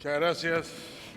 Muchas gracias.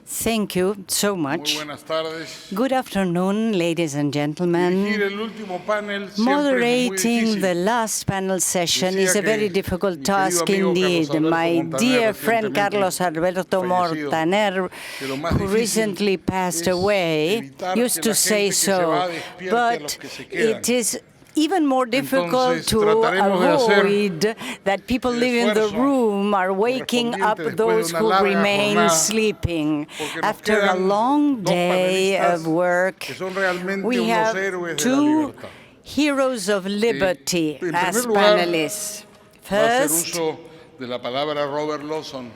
Thank you so Muy much. buenas tardes. Good afternoon, ladies and Dirigir gentlemen. el último panel siempre es muy Moderating the difícil. last panel session Decía is a que very mi difficult querido task amigo indeed. Carlos Alberto My Montaner, dear friend recientemente Carlos Alberto fallecido, Montaner, que lo más who difícil recently passed es away, evitar used que to la say gente que se va so, despierte a los but que se quedan. it is even more difficult Entonces, to trataremos de hacer avoid that people el living in the esfuerzo room are waking up correspondiente después those de una who larga remain jornada, sleeping. porque nos After a quedan long dos day panelistas of work, que son realmente we unos have héroes de la two libertad. heroes of liberty En as primer lugar, panelists. va a hacer First, uso de la palabra Robert Lawson.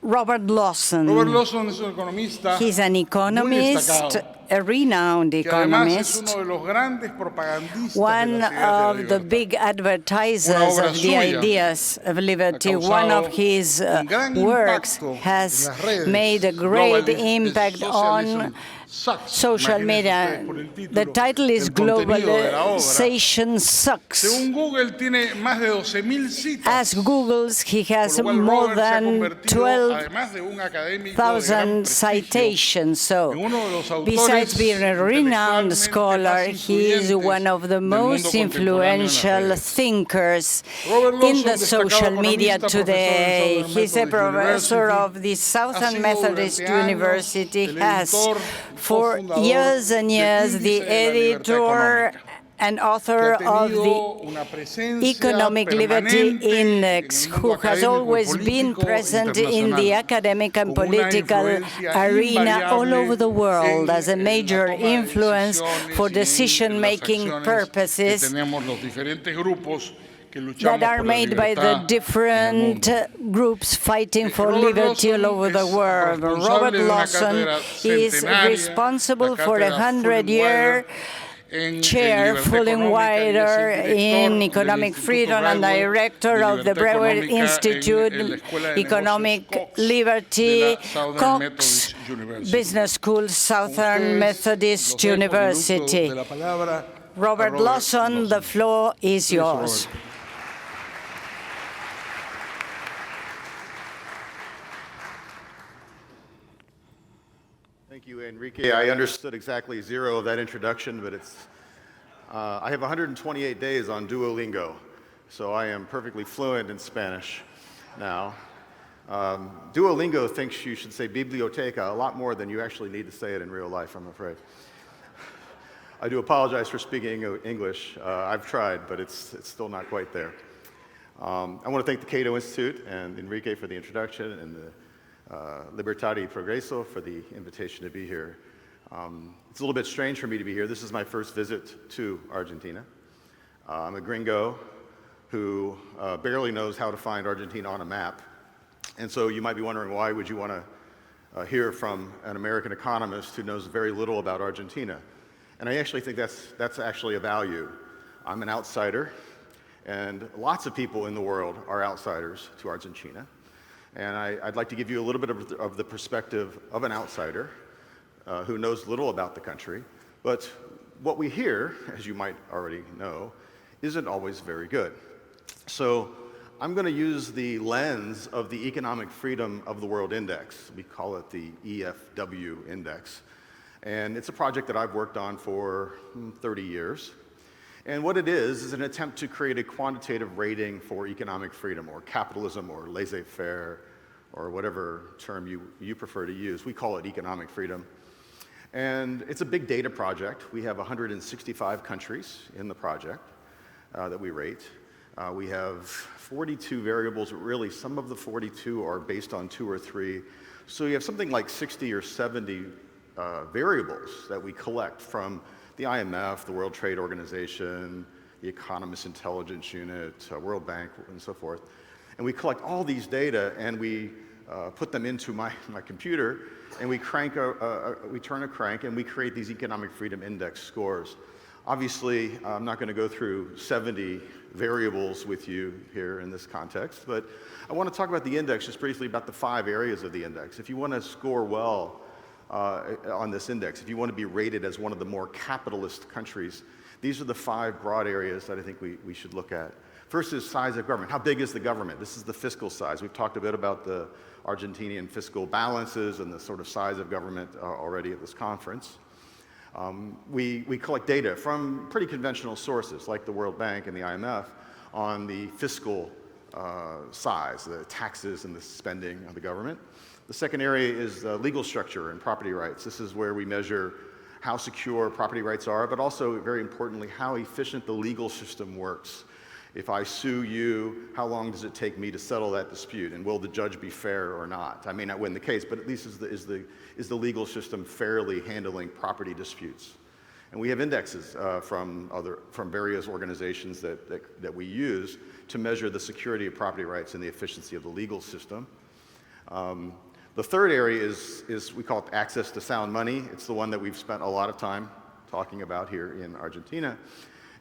Robert Lawson. Robert Lawson es un economista He's an muy economist, destacado, a renowned que además es economist, uno de los grandes propagandistas de one las ideas de la of the libertad. big advertisers Una obra of the suya ideas of ha liberty. One of causado his un gran works impacto en has las redes. made a great Globalism impact on sucks. social Imagínense media. ustedes por el título, The title is el contenido de la obra. Globalization Sucks. Según Google, tiene más de 12,000 citas. As Google's, he has Por lo cual more Robert se ha than convertido, 12,000 además de un académico de gran prestigio, citations. So, en uno de los autores besides being a renowned intelectualmente scholar, más he is influyentes one of the del mundo most contemporáneo en las influential redes. thinkers Robert in Lawson, the destacado social media economista, today. profesor He's a del Methodist professor University, of the ha Southern sido Methodist durante años University, el has editor y for cofundador years and del years Índice the de la Libertad editor Económica, and que author ha of the tenido una presencia Economic Liberty permanente en Index, el mundo who has académico y always been político present in the internacional, academic and con una political influencia arena all invariable over the world as a en la major toma de influence decisiones for y en las decision-making acciones purposes que tenemos los diferentes grupos que that luchamos are por la made by the libertad en el different mundo. groups fighting for Robert liberty all Lawson over the es world. responsable Robert de una Lawson cátedra is centenaria, responsible la for a cátedra 100-year en chair, libertad Fullenwider económica, y es in el director Economic del Freedom and Instituto director de of the Libertad Brewer Económica Institute, en la Escuela de Economic Negocios Cox Liberty, de la Southern Cox Methodist University. Business School, Southern Ustedes, Methodist los dejo con el uso University. de la palabra a Robert Lawson, the floor is yours. Robert. Thank you, Enrique. I understood exactly zero of that introduction, but I have 128 days on Duolingo, so I am perfectly fluent in Spanish now. Duolingo thinks you should say biblioteca a lot more than you actually need to say it in real life, I'm afraid. I do apologize for speaking English. I've tried, but it's still not quite there. I want to thank the Cato Institute and Enrique for the introduction, and the Libertad y Progreso for the invitation to be here. It's a little bit strange for me to be here. This is my first visit to Argentina. I'm a gringo who barely knows how to find Argentina on a map. And so you might be wondering, why would you want to hear from an American economist who knows very little about Argentina? And I actually think that's actually a value. I'm an outsider, and lots of people in the world are outsiders to Argentina. And I'd like to give you a little bit of the perspective of an outsider who knows little about the country. But what we hear, as you might already know, isn't always very good. So I'm going to use the lens of the Economic Freedom of the World Index. We call it the EFW Index. And it's a project that I've worked on for 30 years. And what it is an attempt to create a quantitative rating for economic freedom, or capitalism, or laissez-faire, or whatever term you prefer to use. We call it economic freedom. And it's a big data project. We have 165 countries in the project that we rate. We have 42 variables. Really, some of the 42 are based on 2 or 3. So you have something like 60 or 70 variables that we collect from the IMF, the World Trade Organization, the Economist Intelligence Unit, World Bank, and so forth. And we collect all these data, and we put them into my computer, and we turn a crank, and we create these economic freedom index scores. Obviously, I'm not going to go through 70 variables with you here in this context, but I want to talk about the index just briefly, about the 5 areas of the index. If you want to score well on this index, if you want to be rated as one of the more capitalist countries, these are the 5 broad areas that I think we should look at. First is size of government. How big is the government? This is the fiscal size. We've talked a bit about the Argentinian fiscal balances and the sort of size of government already at this conference. We collect data from pretty conventional sources like the World Bank and the IMF on the fiscal size, the taxes and the spending of the government. The second area is legal structure and property rights. This is where we measure how secure property rights are, but also, very importantly, how efficient the legal system works. If I sue you, how long does it take me to settle that dispute? And will the judge be fair or not? I may not win the case, but at least is the legal system fairly handling property disputes? And we have indexes from various organizations that we use to measure the security of property rights and the efficiency of the legal system. The third area is we call it access to sound money. It's the one that we've spent a lot of time talking about here in Argentina.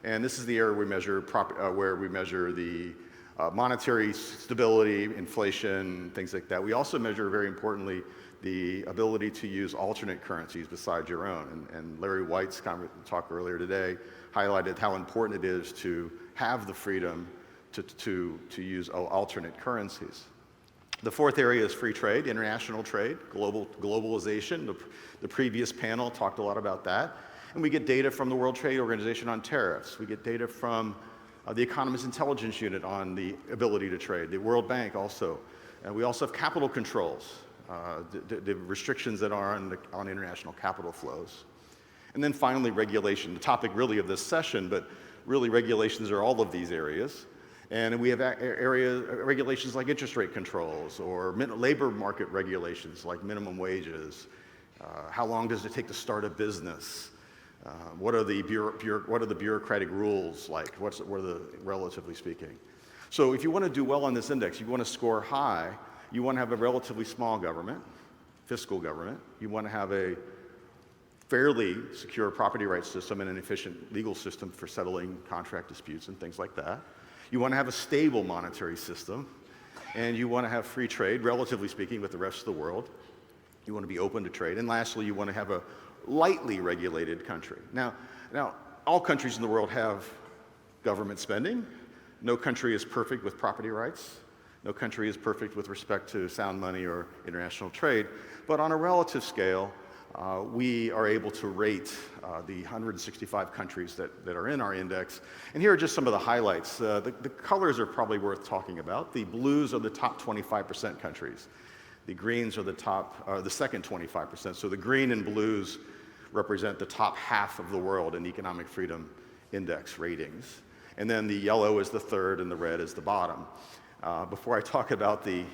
And this is the area where we measure the monetary stability, inflation, things like that. We also measure, very importantly, the ability to use alternate currencies besides your own. And Larry White's talk earlier today highlighted how important it is to have the freedom to use alternate currencies. The fourth area is free trade, international trade, globalization. The previous panel talked a lot about that. And we get data from the World Trade Organization on tariffs. We get data from the Economist Intelligence Unit on the ability to trade, the World Bank also. And we also have capital controls, the restrictions that are on international capital flows. And then finally, regulation, the topic really of this session, but really regulations are all of these areas. And we have regulations like interest rate controls or labor market regulations like minimum wages. How long does it take to start a business? What are the bureaucratic rules like? What are the, relatively speaking? So if you want to do well on this index, you want to score high, you want to have a relatively small government, fiscal government. You want to have a fairly secure property rights system and an efficient legal system for settling contract disputes and things like that. You want to have a stable monetary system, and you want to have free trade, relatively speaking, with the rest of the world. You want to be open to trade. And lastly, you want to have a lightly regulated country. Now, all countries in the world have government spending. No country is perfect with property rights. No country is perfect with respect to sound money or international trade. But on a relative scale, we are able to rate the 165 countries that are in our index. And here are just some of the highlights. The colors are probably worth talking about. The blues are the top 25% countries. The greens are the second 25%. So the green and blues represent the top half of the world in economic freedom index ratings. And then the yellow is the third and the red is the bottom. Before I talk about the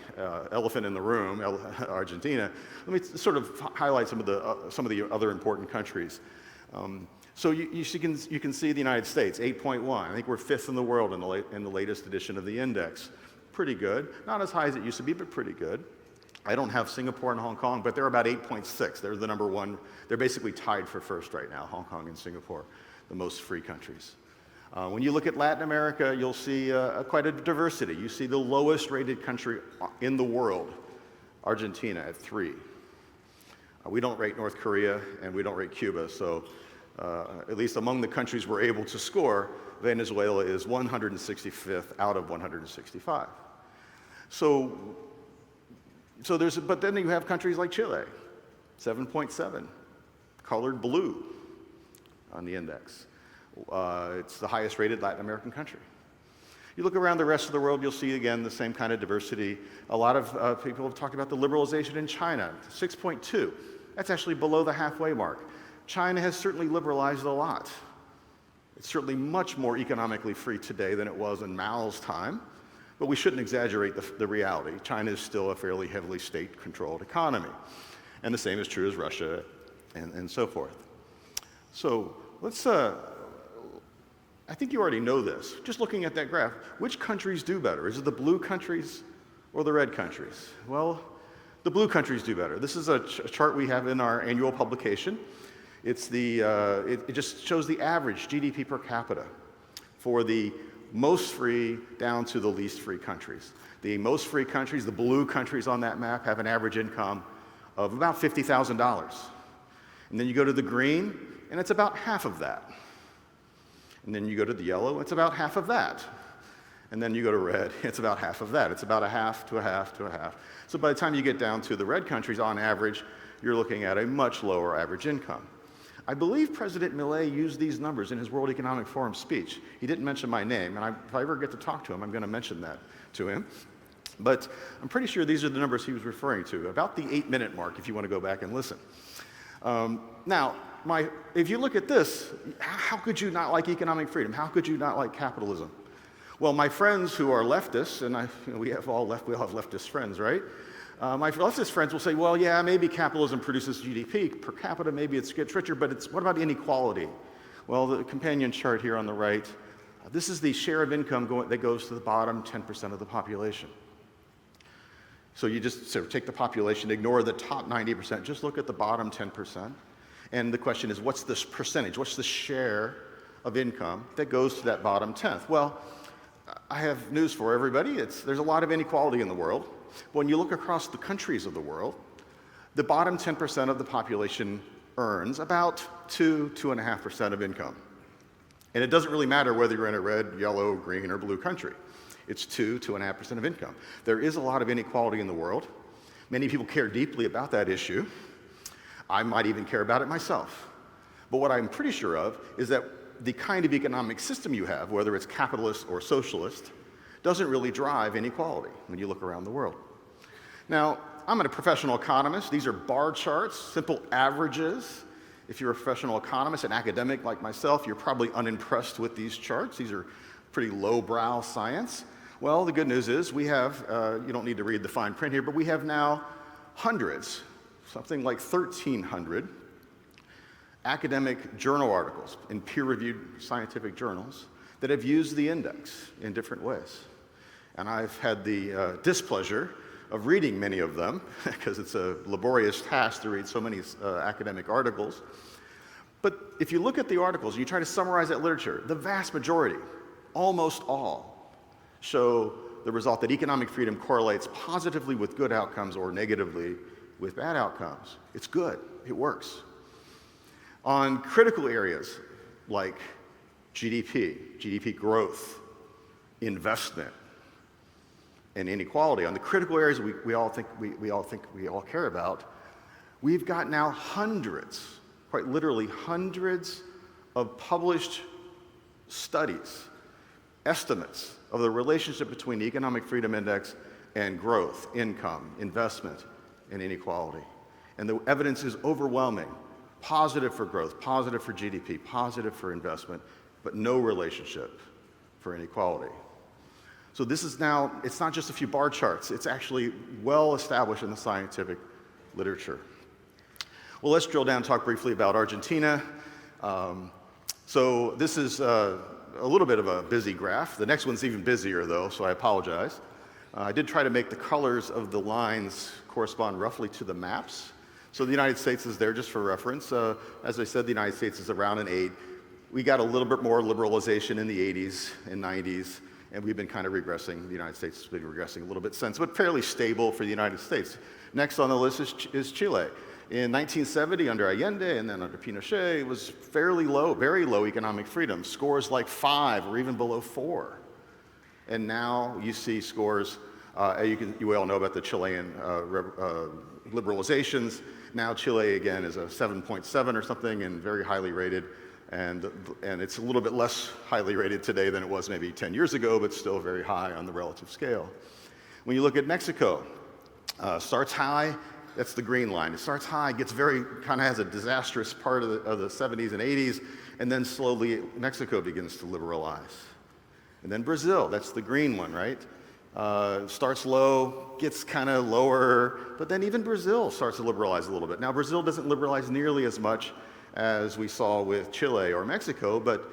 elephant in the room, Argentina, let me sort of highlight some of the other important countries. So you can see the United States, 8.1. I think we're fifth in the world in the latest edition of the index. Pretty good. Not as high as it used to be, but pretty good. I don't have Singapore and Hong Kong, but they're about 8.6. They're the number one. They're basically tied for first right now, Hong Kong and Singapore, the most free countries. When you look at Latin America, you'll see quite a diversity. You see the lowest rated country in the world, Argentina, at 3. We don't rate North Korea, and we don't rate Cuba, so at least among the countries we're able to score, Venezuela is 165th out of 165. But then you have countries like Chile, 7.7, colored blue on the index. It's the highest rated Latin American country. You look around the rest of the world, you'll see again the same kind of diversity. A lot of people have talked about the liberalization in China, 6.2. That's actually below the halfway mark. China has certainly liberalized a lot. It's certainly much more economically free today than it was in Mao's time, but we shouldn't exaggerate the reality. China is still a fairly heavily state-controlled economy, and the same is true as Russia and so forth. So let's, I think you already know this. Just looking at that graph, which countries do better? Is it the blue countries or the red countries? Well, the blue countries do better. This is a chart we have in our annual publication. It's it just shows the average GDP per capita for the most free down to the least free countries. The most free countries, the blue countries on that map, have an average income of about $50,000. And then you go to the green, and it's about half of that. And then you go to the yellow, it's about half of that. And then you go to red, it's about half of that. It's about a half to a half to a half. So by the time you get down to the red countries, on average, you're looking at a much lower average income. I believe President Milei used these numbers in his World Economic Forum speech. He didn't mention my name, and if I ever get to talk to him, I'm going to mention that to him. But I'm pretty sure these are the numbers he was referring to, about the 8-minute mark, if you want to go back and listen. Now, if you look at this, how could you not like economic freedom? How could you not like capitalism? Well, my friends who are leftists, and we all have leftist friends, right? My leftist friends will say, well, yeah, maybe capitalism produces GDP per capita, maybe it gets richer, but what about inequality? Well, the companion chart here on the right, this is the share of income that goes to the bottom 10% of the population. So you just sort of take the population, ignore the top 90%, just look at the bottom 10%. And the question is, what's this percentage? What's the share of income that goes to that bottom 10th? Well, I have news for everybody. There's a lot of inequality in the world. When you look across the countries of the world, the bottom 10% of the population earns about 2.5% of income. And it doesn't really matter whether you're in a red, yellow, green, or blue country. It's 2.5% of income. There is a lot of inequality in the world. Many people care deeply about that issue. I might even care about it myself. But what I'm pretty sure of is that the kind of economic system you have, whether it's capitalist or socialist, doesn't really drive inequality when you look around the world. Now, I'm a professional economist. These are bar charts, simple averages. If you're a professional economist, an academic like myself, you're probably unimpressed with these charts. These are pretty lowbrow science. Well, the good news is we have, you don't need to read the fine print here, but we have now hundreds, something like 1,300 academic journal articles in peer-reviewed scientific journals that have used the index in different ways. And I've had the displeasure of reading many of them, because it's a laborious task to read so many academic articles. But if you look at the articles and you try to summarize that literature, the vast majority, almost all, show the result that economic freedom correlates positively with good outcomes or negatively with bad outcomes. It's good, it works. On critical areas like GDP growth, investment, and inequality, on the critical areas we all care about, we've got now hundreds, quite literally hundreds of published studies, estimates of the relationship between the Economic Freedom Index and growth, income, investment, and inequality. And the evidence is overwhelming. Positive for growth, positive for GDP, positive for investment, but no relationship for inequality. So this is now, it's not just a few bar charts, it's actually well established in the scientific literature. Well, let's drill down and talk briefly about Argentina. So this is a little bit of a busy graph. The next one's even busier though, so I apologize. I did try to make the colors of the lines correspond roughly to the maps. So the United States is there just for reference. As I said, the United States is around an 8. We got a little bit more liberalization in the 80s and 90s, and we've been kind of regressing. The United States has been regressing a little bit since, but fairly stable for the United States. Next on the list is Chile. In 1970, under Allende and then under Pinochet, it was fairly low, very low economic freedom, scores like 5 or even below 4. And now you see scores, you all know about the Chilean liberalizations. Now Chile, again, is a 7.7 or something and very highly rated. And it's a little bit less highly rated today than it was maybe 10 years ago, but still very high on the relative scale. When you look at Mexico, starts high, that's the green line. It starts high, gets very, kind of has a disastrous part of the 70s and 80s, and then slowly Mexico begins to liberalize. And then Brazil, that's the green one, right? Starts low, gets kind of lower, but then even Brazil starts to liberalize a little bit. Now, Brazil doesn't liberalize nearly as much as we saw with Chile or Mexico, but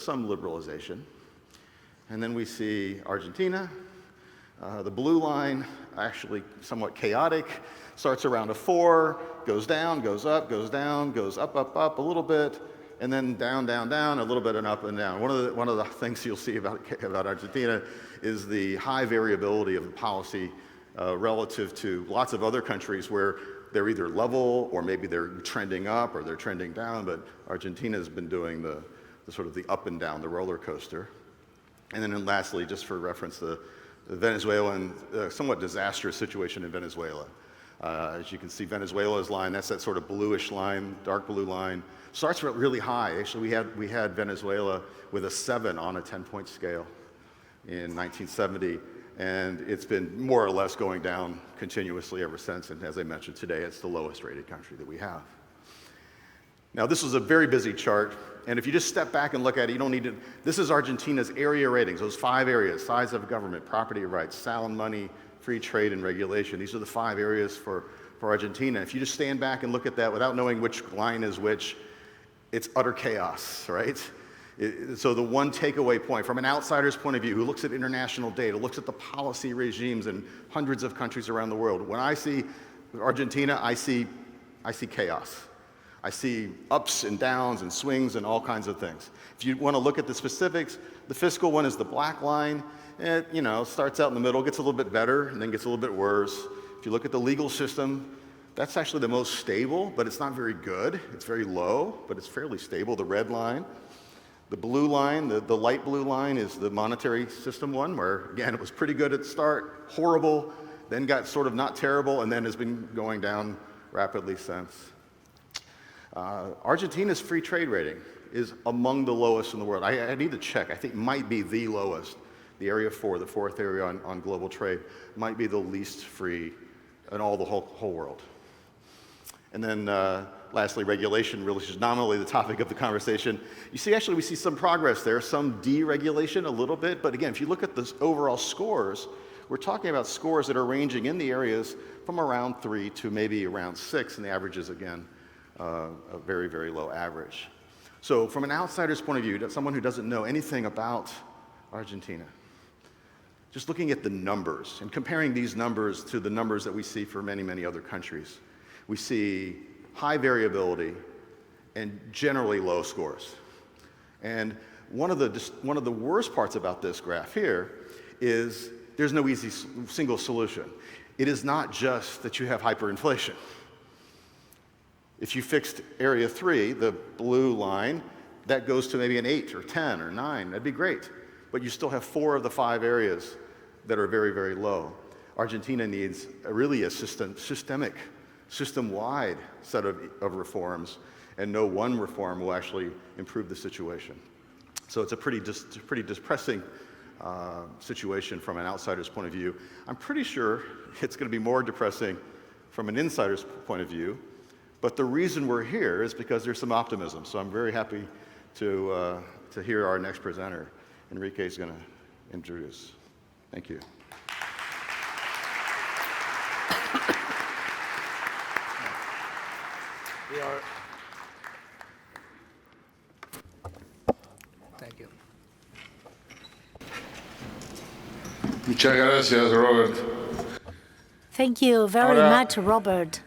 some liberalization. And then we see Argentina. The blue line, actually somewhat chaotic, starts around a 4, goes down, goes up, goes down, goes up, up, up a little bit, and then down, down, down, a little bit and up and down. One of the things you'll see about Argentina is the high variability of the policy relative to lots of other countries where they're either level or maybe they're trending up or they're trending down, but Argentina has been doing the sort of the up and down, the roller coaster. And then lastly, just for reference, the Venezuelan, somewhat disastrous situation in Venezuela. As you can see, Venezuela's line, that's that sort of bluish line, dark blue line, starts really high. Actually, we had Venezuela with a 7 on a 10-point scale in 1970, and it's been more or less going down continuously ever since. And as I mentioned today, it's the lowest rated country that we have. Now, this was a very busy chart, and if you just step back and look at it, you don't need to. This is Argentina's area ratings, those 5 areas: size of government, property rights, sound money, free trade, and regulation. These are the 5 areas for Argentina. If you just stand back and look at that without knowing which line is which, it's utter chaos, right? So the one takeaway point from an outsider's point of view, who looks at international data, looks at the policy regimes in hundreds of countries around the world, when I see Argentina, I see chaos. I see ups and downs and swings and all kinds of things. If you want to look at the specifics, the fiscal one is the black line. It, starts out in the middle, gets a little bit better, and then gets a little bit worse. If you look at the legal system, that's actually the most stable, but it's not very good. It's very low, but it's fairly stable, the red line. The blue line, the light blue line, is the monetary system one, where, again, it was pretty good at the start, horrible, then got sort of not terrible, and then has been going down rapidly since. Argentina's free trade rating is among the lowest in the world. I need to check. I think it might be the lowest. The area 4, the 4th area on global trade, might be the least free in all the whole world. And then lastly, regulation, really is nominally the topic of the conversation. You see, actually, we see some progress there, some deregulation a little bit. But again, if you look at the overall scores, we're talking about scores that are ranging in the areas from around 3 to maybe around 6, and the average is, again, a very, very low average. So from an outsider's point of view, someone who doesn't know anything about Argentina, just looking at the numbers and comparing these numbers to the numbers that we see for many, many other countries, we see high variability and generally low scores. And one of the worst parts about this graph here is there's no easy single solution. It is not just that you have hyperinflation. If you fixed area 3, the blue line, that goes to maybe an 8 or 10 or 9. That'd be great. But you still have 4 of the 5 areas that are very, very low. Argentina needs really a systemic, system-wide set of reforms, and no one reform will actually improve the situation. So it's a pretty depressing situation from an outsider's point of view. I'm pretty sure it's going to be more depressing from an insider's point of view. But the reason we're here is because there's some optimism. So I'm very happy to hear our next presenter. Enrique is going to introduce. Thank you. Thank you. Muchas gracias, Robert. Thank you very Ahora- much, Robert.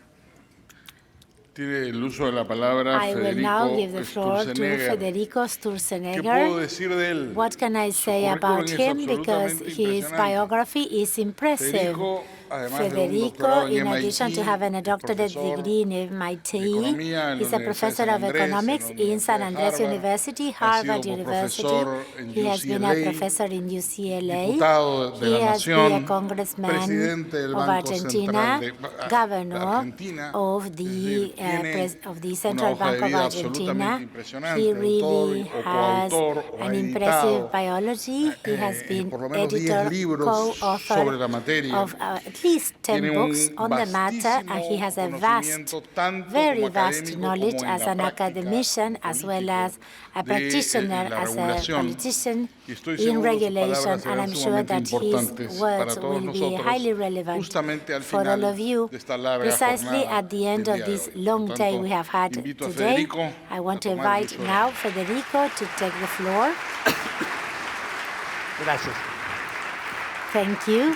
Tiene el uso de la palabra I will now give Federico the floor to Sturzenegger. Federico ¿Qué puedo Sturzenegger. decir de él? What can I say Su about currículum es him? Because absolutamente his impresionante. biography is impressive. Federico, además de un Federico, doctorado en in MIT, addition to having a doctorate profesor degree in MIT, de economía en la he's a Universidad de professor San of Andrés, economics en la in San Universidad de Andrés Harvard. University, Ha Harvard sido University. profesor en He has been a UCLA, professor in UCLA. diputado de He la has been Nación, a congressman presidente del of Banco Argentina, Central de governor Argentina. of Es the, decir, tiene Central una hoja de Bank of vida Argentina. absolutamente impresionante, He autor really o has coautor o an ha impressive editado biology. He has been por lo menos 10 editor, libros sobre la co-author materia. of at least 10 Tiene books un on the matter, and he has a vast, conocimiento tanto very como vast académico knowledge como en as la an práctica academician, as well político as a de, practitioner, la as a regulación. politician Y estoy in seguro sus regulation, palabras and I'm serán sure sumamente that his importantes para words todos will be nosotros, highly relevant justamente al for all final of you, de esta larga precisely jornada at the end del of día de this hoy. long Por day tanto, we have had invito a today. Federico I want to a tomar el invite uso de la now Federico to take the floor. Gracias. Thank you.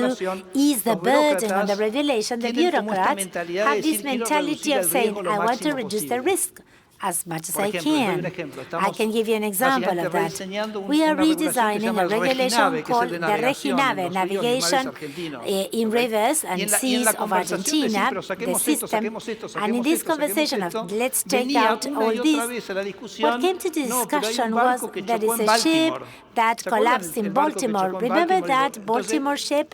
regulación, ease the los burden on the burócratas regulation, the tienen como esta bureaucrats mentalidad de have decir, this "Quiero mentality reducir of el saying, riesgo lo I want to máximo reduce the posible". risk as much as Por I ejemplo, les doy un can. ejemplo. I Estamos can give you an example básicamente of that. rediseñando We are una regulación que se redesigning llama a el regulation Reginave, que es el called de the navegación en Reginave, los ríos y mares navigation argentinos. in ¿Ok? rivers Y and en la seas of conversación de decir, Argentina, pero the saquemos esto, system. saquemos esto, And in saquemos this esto, saquemos conversation esto, of let's take venía out una all y otra this, vez a la what discusión, came to the no, pero hay discussion un was barco que that chocó is en a ship Baltimore. that ¿Se acuerdan collapsed el in barco que Baltimore. chocó en Remember Baltimore? that Baltimore ship?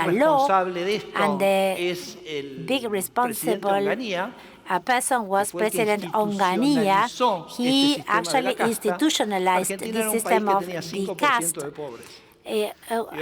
a law, responsable de esto and the es el big presidente responsible Onganía, person was que fue el que President Onganía. institucionalizó He este sistema de la actually casta. institutionalized Argentina the era un país system que of tenía the 5% caste. de pobres.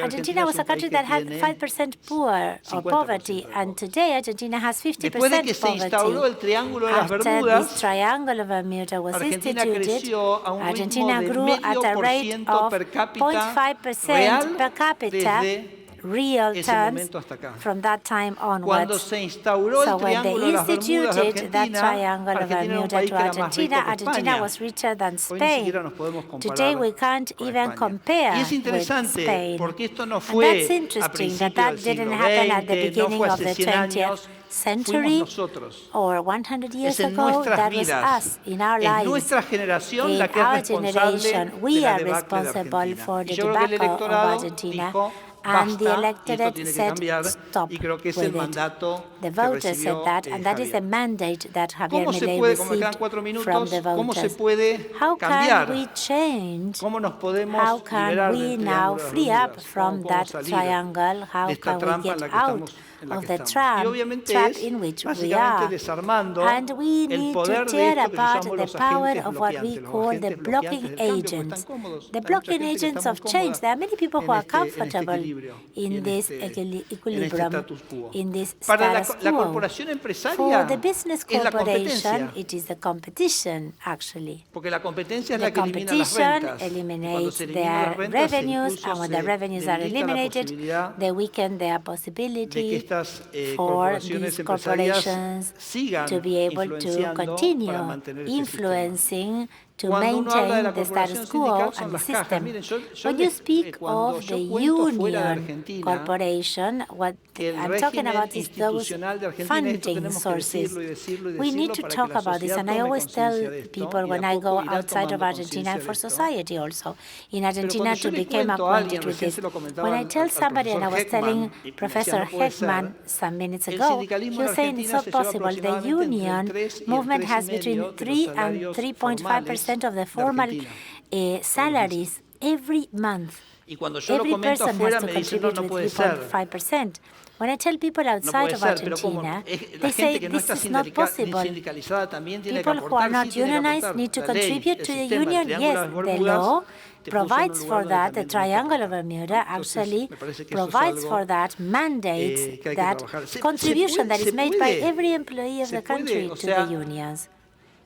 Argentina was a country that had 5% poor or 50% poverty, de and today Argentina has 50% Después de que se instauró poverty. el Triángulo de las After this Bermudas, triangle of Bermuda was Argentina instituted, creció a un ritmo Argentina de grew at a rate 0,5% of per cápita 0.5% real per capita desde real ese terms momento hasta acá. from that time Cuando onwards. se instauró So el when they Triángulo de las Bermudas de instituted that Argentina, triangle of Argentina era un Bermuda país to que era más rico Argentina, que Argentina España. was richer than Hoy ni Spain. siquiera nos podemos comparar Today we can't con even España. compare Y es with interesante Spain. porque esto no And fue that's a interesting that principios that del didn't siglo happen at the XX, no beginning fue of hace the 100 años, 20th fuimos century nosotros. or 100 years Es en ago. nuestras That was vidas, us, in our es lives. nuestra generación In la que es our responsable generation, de we la are debacle de responsible Argentina. for Y the yo creo que el debacle of electorado Argentina. dijo, And the basta, y esto electorate tiene que said, cambiar, stop y creo que es with el it. mandato The que voters said recibió that, and that is the Javier. mandate that Javier ¿Cómo se Milei puede, como me quedan received 4 from minutos, the cómo se voters. puede How can cambiar? we change? ¿Cómo nos podemos How can liberar we del now Triángulo de las free up Bermudas? from ¿Cómo that podemos salir triangle? How de esta can we trampa en get la que out estamos? En la of que the estamos. Y obviamente trap es in which we básicamente are? desarmando And we el need poder to de tear esto que apart llamamos the los power agentes of what we bloqueantes, los call the agentes bloqueantes blocking del cambio, porque están agents. cómodos. The Hay mucha blocking gente que está agents muy of change. cómoda There are many people who en are este comfortable equilibrio y in en this este equilibrium, status quo. in this Para la status quo. corporación For empresaria the business es la corporation, competencia, it is the competition, actually. porque la competencia es The la que elimina las competition rentas. Y cuando eliminates se eliminan their las rentas, revenues, incluso and when the se revenues are debilita la eliminated, posibilidad they weaken their de que possibility estas for corporaciones these empresarias corporations sigan to be able to influenciando para continue mantener este sistema. influencing to Cuando uno habla de maintain la the corporación status quo sindical son and the las cajas. system. Miren, yo When you les- speak cuando of yo the cuento fuera de union Argentina, corporation, what el I'm talking régimen about is those institucional de Argentina, esto funding tenemos que sources. decirlo y decirlo y We need decirlo to para que talk la about this, sociedad and I tome always tell conciencia de esto, people y de when a I poco go irá outside of tomando Argentina and conciencia for de esto. society also. In Pero Argentina cuando yo to le become cuento a alguien, acquainted with recién this. se lo When comentaban I tell al somebody, and I was profesor telling Heckman, y me decía, Professor no puede ser, Heckman some minutes el ago, he sindicalismo en was saying it's Argentina not se lleva possible. The aproximadamente entre el union 3 y el movement has 3,5% between de los 3 and salarios 3.5% of the de formal Argentina. salaries every month. Y cuando yo lo Every comento person afuera has to me dicen, no, contribute no with puede ser. 3.5%. When I tell people No outside puede of ser, pero como Argentina, la they say gente que no this está is not possible. sindicalizada también tiene que People who are aportar, not sí tiene que unionized aportar. need to La ley, contribute el to the sistema, el union. Triángulo de Yes, las the Bermudas law te puso en un provides lugar for donde that. también The tenés que Triangle of aportar. Bermuda Entonces, actually me parece que eso es provides algo, for that, mandates que hay que that trabajar. contribution that is made by every employee of se the puede, country o to sea, the unions.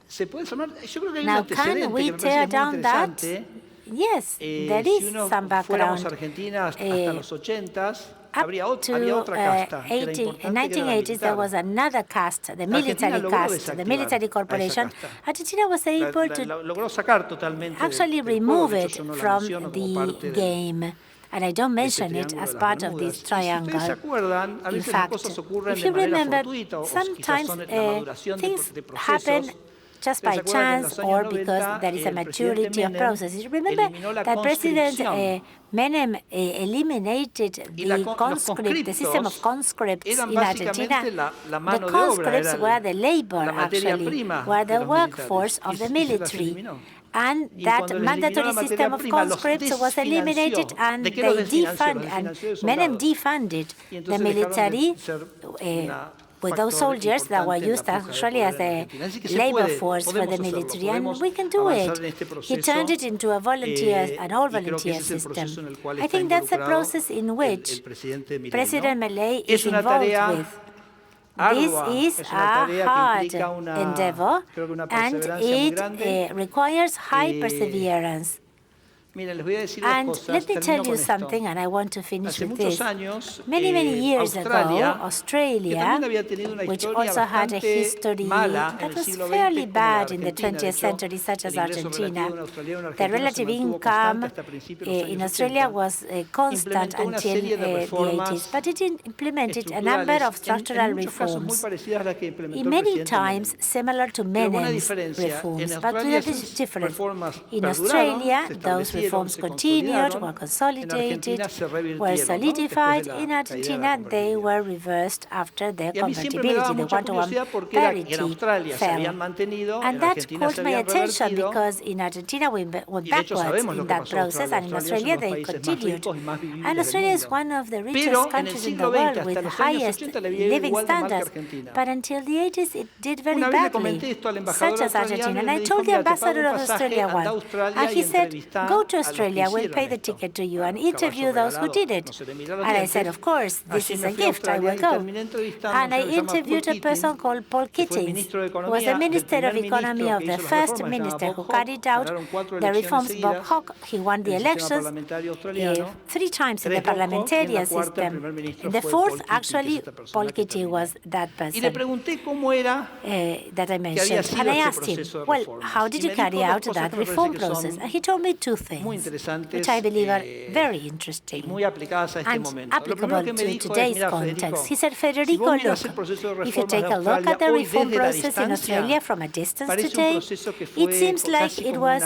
se puede sonar, yo creo que hay un Now, can antecedente we que me parece tear que es muy down that? interesante. Yes, there Si is uno some fuéramos a background. Argentina hasta los 80s, Up habría to otra casta que era 18, in importante, que era la 1980s, there militar. was another caste, the Argentina military logró caste, the desactivar military a esa corporation. casta. Argentina was able to Logró sacar totalmente actually del juego. remove De it hecho, son una from nación como the parte game. And I don't de ese mention it triángulo as de las part of Bermudas. this Y si ustedes se triangle. acuerdan, a In veces las fact, cosas ocurren if de you manera remember, fortuita o quizás sometimes son la maduración things de happen procesos. just ¿Ustedes by se acuerdan que en chance los años or 90 because there is a el maturity presidente of Menem processes? Remember eliminó la that President conscripción? Menem eliminated Y the los conscript, the system of conscriptos conscripts eran in Argentina. básicamente la The mano de obra, conscripts era were the labor, la materia actually, prima were de the los workforce militares. of the Y se las military. eliminó. And Y that cuando les eliminó mandatory la materia system of prima, los conscripts was eliminated, desfinanció. and ¿De qué they los desfinanció? Los defunded, and desfinanció de Menem soldados. defunded Y the entonces dejaron de military ser with those factor soldiers that were importante en la used fuerza de actually poder as en a Argentina. Así que se labor puede, force for podemos the hacerlo, military, and podemos we can do avanzar it. en este He proceso, turned it into a volunteer, an all y creo que volunteer ese es el proceso system. en el cual I está think that's a involucrado process in el which presidente Milei, President ¿no? Milei Es is una involved tarea with. ardua, This is es una a tarea que hard implica una, endeavor, creo que una and perseverancia muy it grande. requires high Eh, perseverance. Miren, les voy a decir dos And cosas. let me Termino tell con you esto. something, and I want to finish Hace with muchos this. años, Many years ago, que Australia, también había tenido una which historia also had a bastante history mala en that el was siglo fairly XX, como la bad in the Argentina. De 20th hecho, century, such as el ingreso Argentina. relativo en Australia, en The Argentina relative se mantuvo income constante hasta principios de los in años Australia 80. was constant Implementó una until serie de the reformas 80s, but it implemented a number of estructurales, structural en muchos casos muy reforms. parecidas a las que implementó In el many presidente times Menem. similar to Pero con una Menem's diferencia. reforms, En but Australia with a esas difference. reformas In perduraron, Australia, se those establecieron, reforms se continued, consolidaron. were En consolidated, Argentina se were revirtieron, ¿no? solidified. Después de la In caída de la Argentina, they convertibilidad. were reversed after their Y a mí siempre me daba convertibility, the mucha one-to-one curiosidad porque era que en parity Australia se habían fell. mantenido, en And that Argentina caught se my habían attention revertido. because in Argentina we went Y de hecho backwards sabemos lo in que that pasó en process, Australia. and in Australia Australia es uno de they los países más continued. ricos y más vivibles And del Australia is mundo. one of the richest Pero en el countries in the siglo XX, world hasta with the los años highest 80, le había ido living igual de mal que standards. Argentina. But until the 80s, it did very Una vez le badly, comenté esto al embajador such as australiano Argentina. y And me I dijo, told the mira, te pago ambassador un of pasaje, Australia anda a once, Australia and y he said, entrevistá go to Australia, we'll pay the ticket to you and interview those who did it. And I said, of course, this is a gift, I will go. And I interviewed a person called Paul Keating, who was the Minister of Economy of the first minister who carried out the reforms. Bob Hawke, he won the elections 3 times in the parliamentarian system. In the 4th, actually, Paul Keating was that person that I mentioned. And I asked him, well, how did you carry out that reform process? And he told me 2 things, which I believe are very interesting and applicable to today's context. He said, Federico, look, if you take a look at the reform process in Australia from a distance today, it seems like it was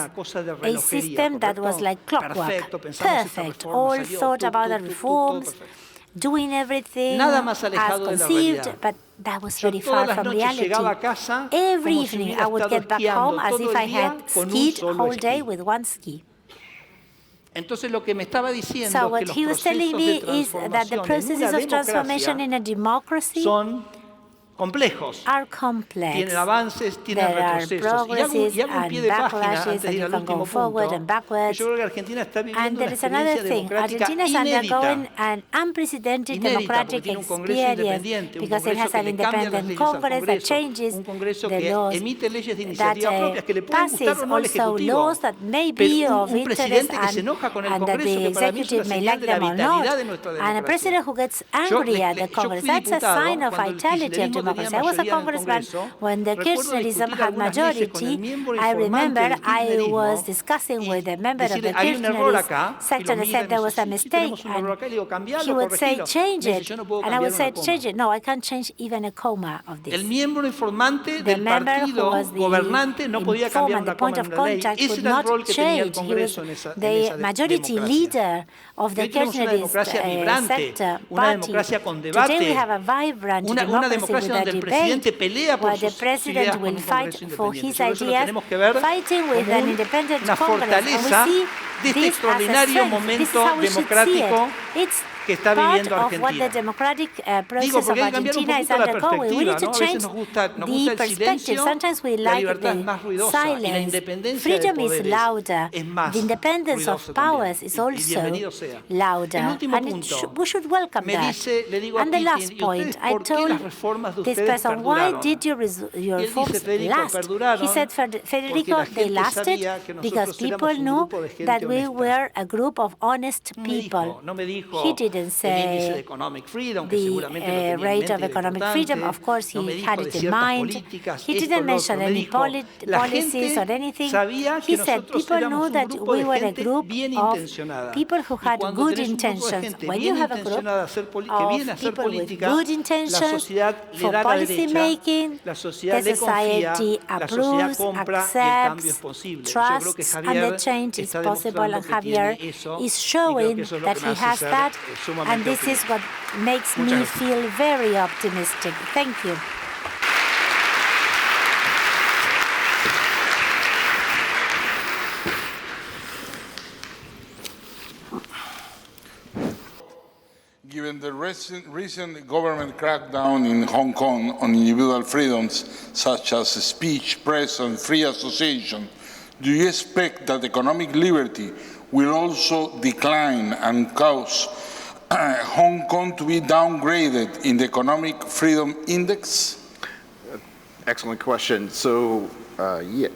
a system that was like clockwork, perfect, all thought about the reforms, doing everything as conceived, but that was very far from reality. Every evening I would get back home as if I had skied whole day with 1 ski. So what he was telling me is that the processes of transformation in a democracy are complex. There are progresses and backlashes, and you can go forward and backwards. And there is another thing. Argentina is undergoing an unprecedented democratic experience because it has an independent Congress that changes the laws, that passes also laws that may be of interest and that the executive may like them or not. And a president who gets angry at the Congress, that's a sign of vitality of democracy. I was a congressman when the Kirchnerism had majority. I remember I was discussing with a member of the Kirchnerist sector that said there was a mistake, and he would say, change it. And I would say, change it. No, I can't change even a comma of this. The member who was the informant, the point of contact, could not change. He was the majority leader of the Kirchnerist sector party. Today we have a vibrant democracy with a debate where the president will fight for his ideas, fighting with an independent Congress. And we see this as a strength. This is how we should see it. It's part of what the democratic process of Argentina is undergoing. We need to change the perspective. Sometimes we like the silence. Freedom is louder. The independence of powers is also louder. And we should welcome that. And the last point, I told this person, why did your reforms last? He said, Federico, they lasted because people knew that we were a group of honest people. He didn't say the rate of economic freedom. Of course, he had it in mind. He didn't mention any policies or anything. He said people knew that we were a group of people who had good intentions. When you have a group of people with good intentions for policy making, the society approves, accepts, trusts, and the change is possible. And Javier is showing that he has that, and this is what makes me feel very optimistic. Thank you. Given the recent government crackdown in Hong Kong on individual freedoms such as speech, press, and free association, do you expect that economic liberty will also decline and cause Hong Kong to be downgraded in the Economic Freedom Index? Excellent question. So,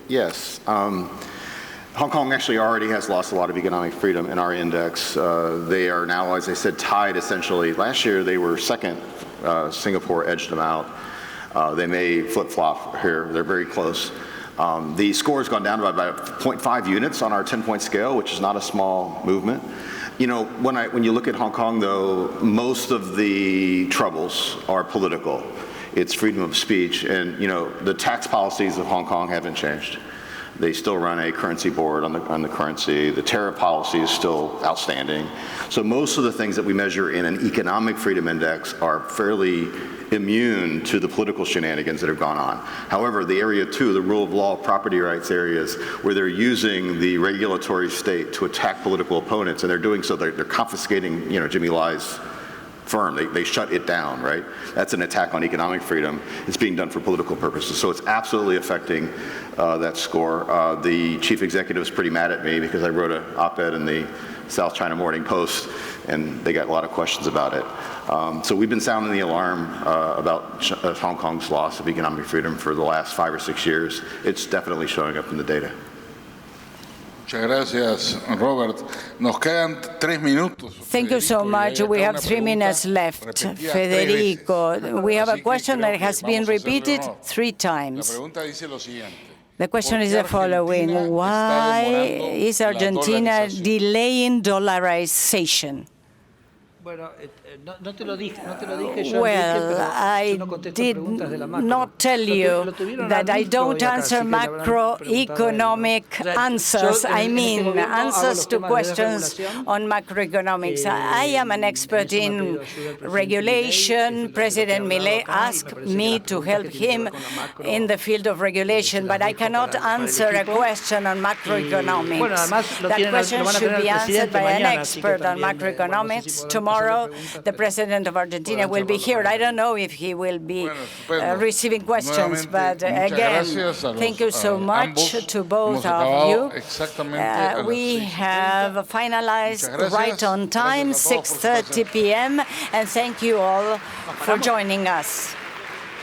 yes. Hong Kong actually already has lost a lot of economic freedom in our index. They are now, as I said, tied essentially. Last year they were second. Singapore edged them out. They may flip-flop here. They're very close. The score has gone down by about 0.5 units on our 10-point scale, which is not a small movement. You know, when you look at Hong Kong, though, most of the troubles are political. It's freedom of speech, and you know, the tax policies of Hong Kong haven't changed. They still run a currency board on the currency. The tariff policy is still outstanding. So most of the things that we measure in an economic freedom index are fairly immune to the political shenanigans that have gone on. However, the area 2, the rule of law, property rights areas, where they're using the regulatory state to attack political opponents, and they're doing so, they're confiscating, you know, Jimmy Lai's firm. They shut it down, right? That's an attack on economic freedom. It's being done for political purposes. So it's absolutely affecting that score. The chief executive is pretty mad at me because I wrote an op-ed in the South China Morning Post, and they got a lot of questions about it. So we've been sounding the alarm about Hong Kong's loss of economic freedom for the last 5 or 6 years. It's definitely showing up in the data. Muchas gracias, Robert. Nos quedan 3 minutos. Thank you so much. We have 3 minutes left. Federico, we have a question that has been repeated 3 times. The question is the following: why is Argentina delaying dollarization? Well, I did not tell you that I don't answer macroeconomic answers. I mean answers to questions on macroeconomics. I am an expert in regulation. President Milei asked me to help him in the field of regulation, but I cannot answer a question on macroeconomics. That question should be answered by an expert on macroeconomics. Tomorrow, the President of Argentina will be here. I don't know if he will be receiving questions, but again, thank you so much to both of you. We have finalized right on time, 6:30 p.m., and thank you all for joining us.